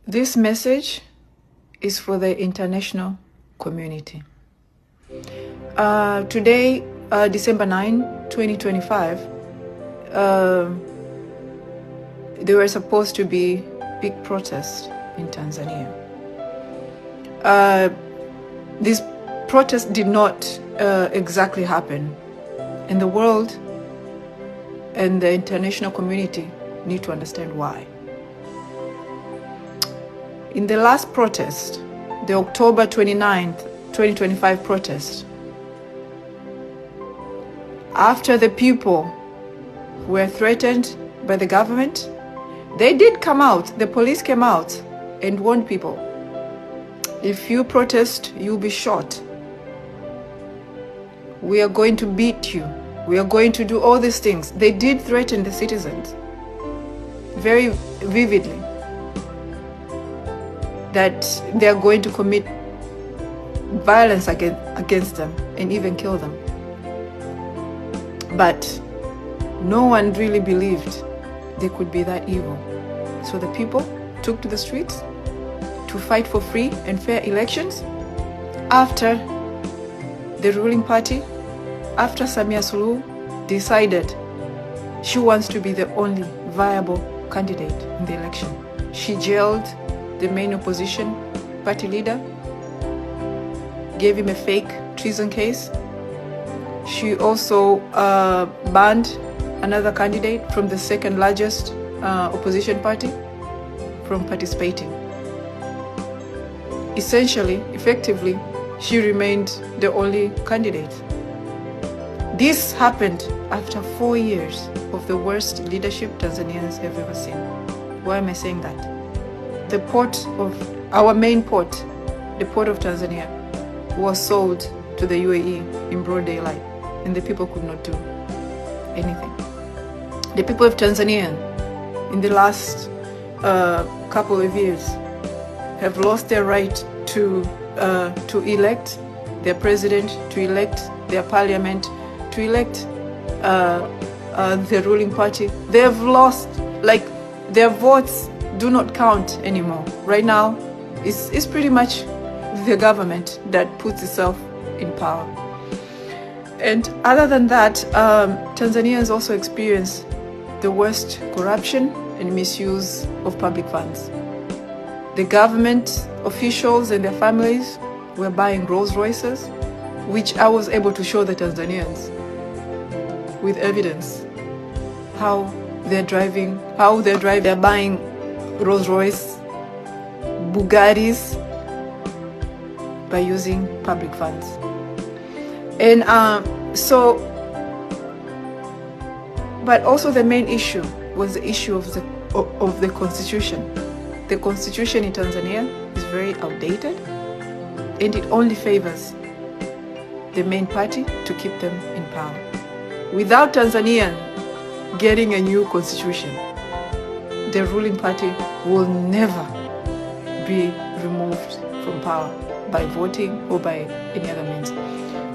This message is for the international community. Today, December 9, 2025, there were supposed to be big protests in Tanzania. This protest did not exactly happen, and the world and the international community need to understand why. In the last protest, the October 29th, 2025 protest, after the people were threatened by the government, they did come out, the police came out and warned people, if you protest, you'll be shot. We are going to beat you. We are going to do all these things. They did threaten the citizens very vividly that they are going to commit violence against them and even kill them. But no one really believed they could be that evil. So the people took to the streets to fight for free and fair elections after the ruling party, after Samia Suluhu decided she wants to be the only viable candidate in the election. She jailed the main opposition party leader, gave him a fake treason case. She also banned another candidate from the second largest opposition party from participating. Essentially, effectively, she remained the only candidate. This happened after 4 years of the worst leadership Tanzanians have ever seen. Why am I saying that? The port of our main port, the port of Tanzania, was sold to the UAE in broad daylight, and the people could not do anything. The people of Tanzania in the last couple of years have lost their right to elect their president, to elect their parliament, to elect the ruling party. They have lost, like, their votes do not count anymore. Right now, it's pretty much the government that puts itself in power. And other than that, Tanzanians also experience the worst corruption and misuse of public funds. The government officials and their families were buying Rolls Royces, which I was able to show the Tanzanians with evidence how they're driving. They're buying Rolls Royce, Bugattis by using public funds. And but also the main issue was the issue of the constitution. The constitution in Tanzania is very outdated, and it only favors the main party to keep them in power. Without Tanzania getting a new constitution, the ruling party will never be removed from power by voting or by any other means.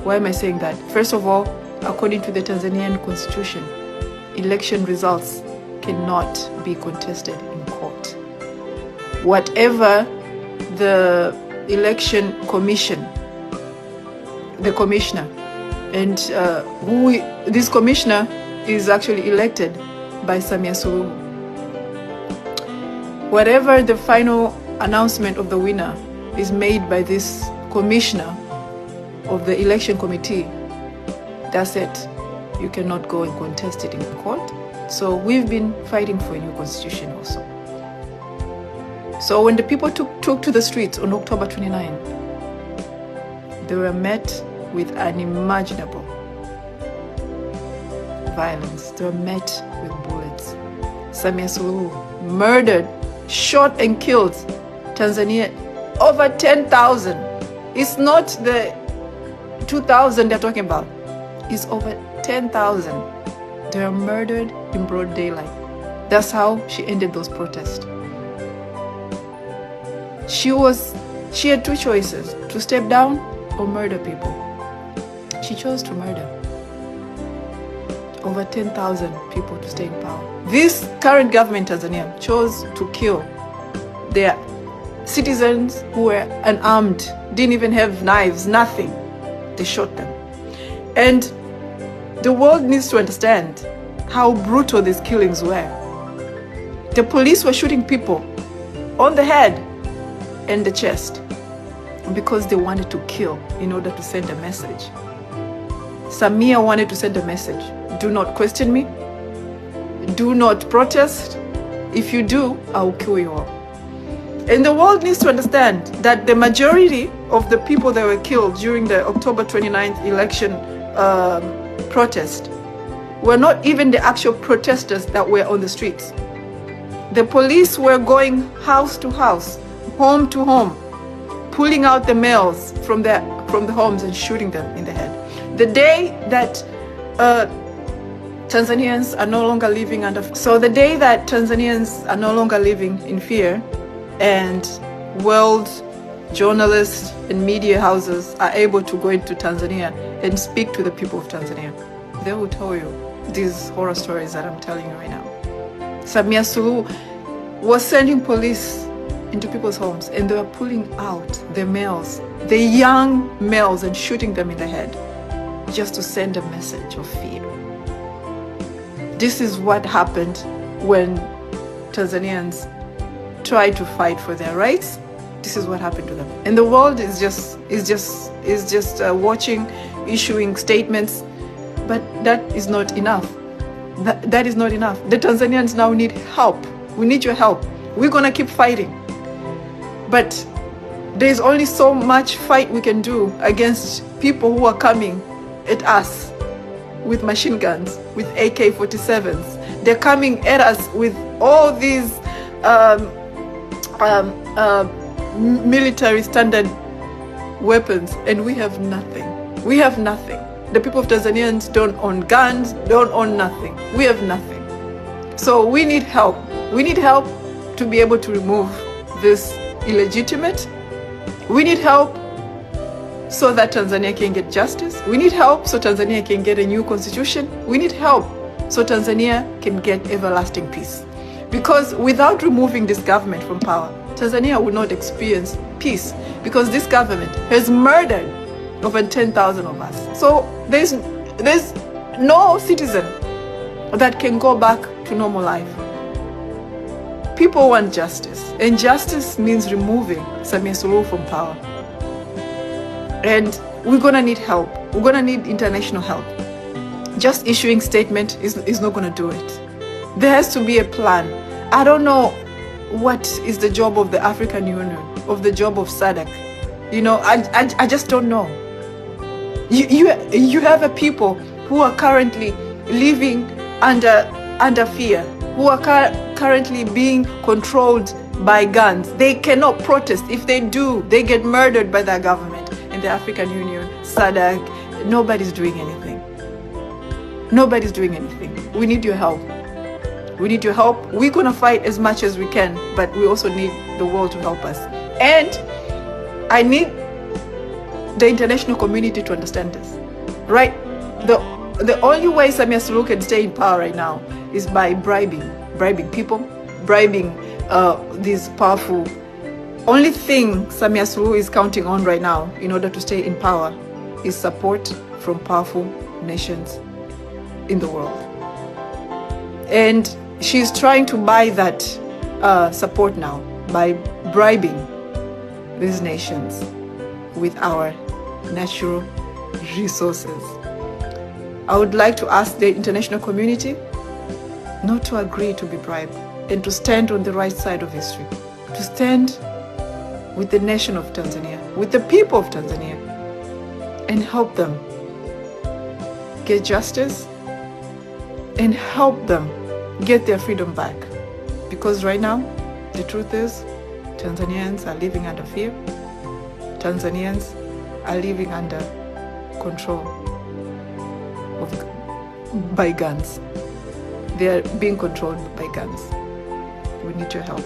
Why am I saying that? First of all, according to the Tanzanian constitution, election results cannot be contested in court. Whatever the election commission, the commissioner, and this commissioner is actually elected by Samia Suluhu. Whatever the final announcement of the winner is made by this commissioner of the election committee, that's it. You cannot go and contest it in court. So we've been fighting for a new constitution also. So when the people took to the streets on October 29, they were met with unimaginable violence. They were met with bullets. Samia Suluhu murdered, shot and killed Tanzania over 10,000. It's not the 2,000 they're talking about. It's over 10,000. They were murdered in broad daylight. That's how she ended those protests. She had two choices, to step down or murder people. She chose to murder over 10,000 people to stay in power. This current government in Tanzania chose to kill their citizens who were unarmed, didn't even have knives, nothing. They shot them. And the world needs to understand how brutal these killings were. The police were shooting people on the head and the chest because they wanted to kill in order to send a message. Samia wanted to send a message. Do not question me. Do not protest. If you do, I will kill you all. And the world needs to understand that the majority of the people that were killed during the October 29th election protest were not even the actual protesters that were on the streets. The police were going house to house, home to home, pulling out the males from the homes and shooting them in the head. The day that Tanzanians are no longer living under in fear, and world journalists and media houses are able to go into Tanzania and speak to the people of Tanzania, they will tell you these horror stories that I'm telling you right now. Samia Suluhu was sending police into people's homes, and they were pulling out the males, the young males, and shooting them in the head just to send a message of fear. This is what happened when Tanzanians tried to fight for their rights. This is what happened to them. And the world is just watching, issuing statements, but that is not enough. That is not enough. The Tanzanians now need help. We need your help. We're gonna keep fighting. But there's only so much fight we can do against people who are coming at us with machine guns, with AK-47s. They're coming at us with all these military standard weapons, and we have nothing. We have nothing. The people of Tanzanians don't own guns, don't own nothing. We have nothing. So we need help. We need help to be able to remove this illegitimate. We need help so that Tanzania can get justice. We need help so Tanzania can get a new constitution. We need help so Tanzania can get everlasting peace. Because without removing this government from power, Tanzania will not experience peace, because this government has murdered over 10,000 of us. So there's no citizen that can go back to normal life. People want justice, and justice means removing Samia Suluhu from power. And we're gonna need help. We're gonna need international help. Just issuing statement is not gonna do it. There has to be a plan. I don't know what is the job of the African Union, of the job of SADC. You know, I just don't know. You have a people who are currently living under fear, who are currently being controlled by guns. They cannot protest. If they do, they get murdered by their government. And the African Union, SADC, nobody's doing anything. Nobody's doing anything. We need your help. We need your help. We're going to fight as much as we can, but we also need the world to help us. And I need the international community to understand this, right? The only way Samia Suluhu can stay in power right now is by bribing people, bribing these powerful. Only thing Samia Suluhu is counting on right now in order to stay in power is support from powerful nations in the world. And she's trying to buy that support now by bribing these nations with our natural resources. I would like to ask the international community not to agree to be bribed, and to stand on the right side of history, to stand with the nation of Tanzania, with the people of Tanzania, and help them get justice and help them get their freedom back. Because right now, the truth is, Tanzanians are living under fear. Tanzanians are living under control by guns. They are being controlled by guns. We need your help.